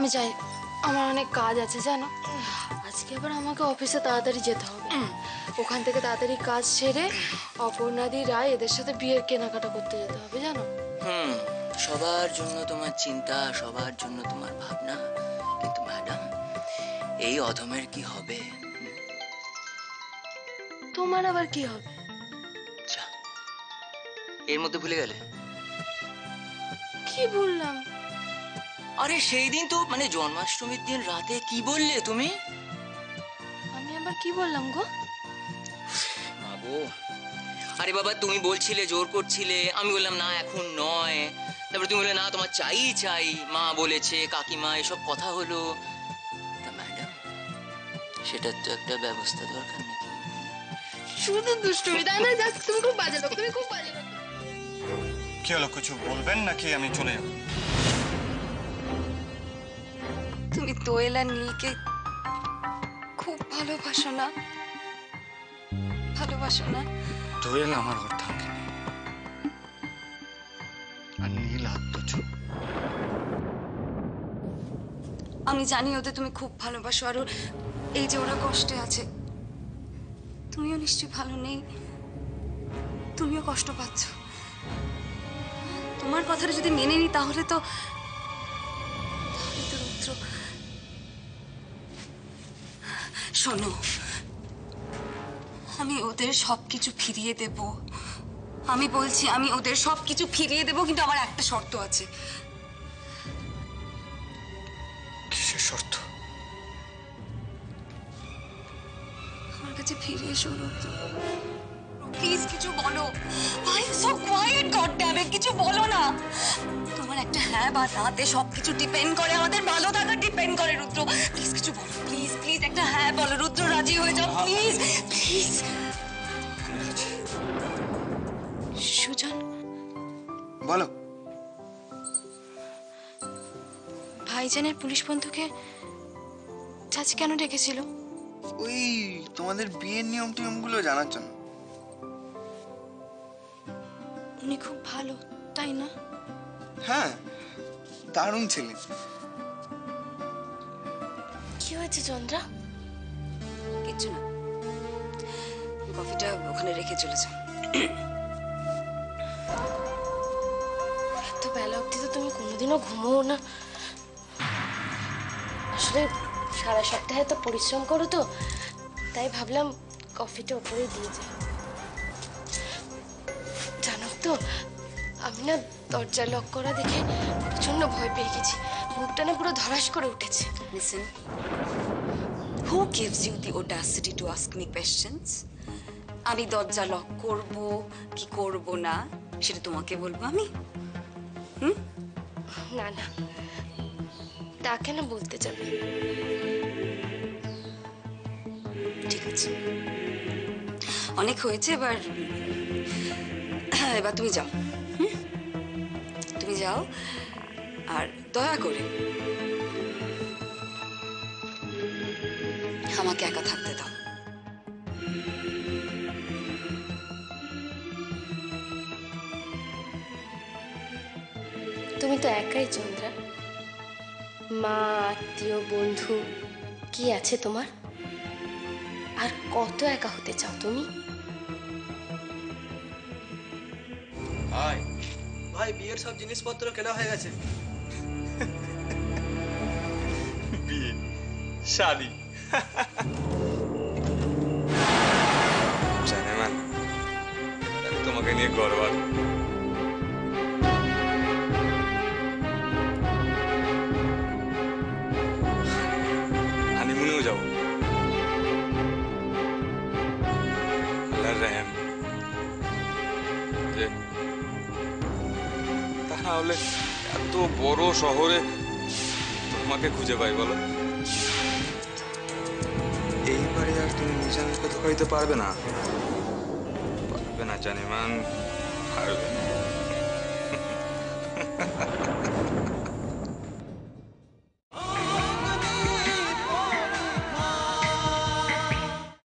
আমি যাই, আমার অনেক কাজ আছে জানো। আজকে আবার আমাকে অফিসে তাড়াতাড়ি যেতে হবে। ওখান থেকে তাড়াতাড়ি কাজ সেরে অপর্ণাদি রায় এদের সাথে বিয়ের কেনাকাটা করতে যেতে হবে জানো। সবার জন্য তোমার চিন্তা, সবার জন্য তোমার ভাবনা, কিন্তু ম্যাডাম এই অধমের কি হবে? তোমার আবার কি হবে? এর মধ্যে ভুলে গেলে? কি বললাম? আরে সেই দিন তো মানে জন্মাষ্টমীর দিন রাতে কি বললে তুমি? আমি আবার কি বললাম গো? মাগো, আরে বাবা তুমি বলছিলে, জোর করছিলে, আমি বললাম না এখন নয়। তারপরে তুমি বললে না তোমার চাই চাই, মা বলেছে, কাকিমা, এসব কথা হলো। তা ম্যাডাম সেটার তো একটা ব্যবস্থা দরকার নাকি? শুধু দুষ্টুমি তাই না? জাস্ট তুমি খুব বাজে লোক, তুমি খুব বাজে লোক। কি হলো, কিছু বলবেন নাকি আমি চলে যাব? তুমি দোয়েল আর নীলকে খুব ভালোবাসো না? ভালোবাসো না? দোয়েল আমার অর্ধাঙ্গিনী আর নীল আত্মজোড়। আমি জানি ওদের তুমি খুব ভালোবাসো, আর এই যে ওরা কষ্টে আছে, তুমিও নিশ্চয়ই ভালো নেই, তুমিও কষ্ট পাচ্ছ। তোমার কথাটা যদি মেনে নি তাহলে তো রুদ্র, শোনো, আমি ওদের সবকিছু ফিরিয়ে দেব। আমি বলছি আমি ওদের সবকিছু ফিরিয়ে দেব, কিন্তু আমার একটা শর্ত আছে। কিসের শর্ত? আমার কাছে ফিরে এসো রুদ্র, প্লিজ কিছু বলো। I am so quiet, god damn it, কিছু বলো না। তোমার একটা হ্যাঁ বা নাতে সবকিছু ডিপেন্ড করে, আমাদের ভালো থাকা ডিপেন্ড করে। রুদ্র প্লিজ কিছু বলো, প্লিজ প্লিজ একটা হ্যাঁ বলো। রুদ্র রাজি হয়ে যাও প্লিজ প্লিজ। সুজন বলো। ভাইজানের পুলিশ বন্ধুকে চাচি কেন ডেকেছিল? ওই তোমাদের বিয়ের নিয়ম টিয়মগুলো জানার জন্য। উনি খুব ভালো তাই না? হ্যাঁ, দারুণ ছেলে। কি হয়েছে চন্দ্রা? কিচ্ছু না, কফিটা ওখানে রেখে চলে যাও। এত বেলা অবধি তো তুমি কোনোদিনও ঘুমোও না। আসলে সারা সপ্তাহে তো পরিশ্রম করো, তো তাই ভাবলাম কফিটা ওপরেই দিয়ে যাই। জানো তো, আমি না দরজা লক করা দেখে প্রচন্ড ভয় পেয়ে গেছি, বুকটা না পুরো ধড়াস করে উঠেছে। Listen, who gives you the audacity to ask me questions? আমি দরজা লক করব কি করব না সেটা তোমাকে বলবো আমি? না না, তা কেন বলতে যাবে? ঠিক আছে, অনেক হয়েছে, এবার এবার তুমি যাও। তুমি যাও, আর দয়া করে আমাকে একা থাকতে দাও। তুমি তো একাই চন্দ্রা, মা, আত্মীয়, বন্ধু কি আছে তোমার? আর কত একা হতে চাও তুমি? ভাই ভাই বিয়ের সব জিনিসপত্র কেনা হয়ে গেছে। বিয়ে, শাদি। জানেমান, আমি তোমাকে নিয়ে গর্ব। হানিমুনেও যাব। আল্লাহর রহম, তাহলে এত বড় শহরে তোমাকে খুঁজে পাই বলো? এইবারে আর তুমি মিজানকে ধোকা দিতে পারবে না। পারবে না জানিমান, পারবে না।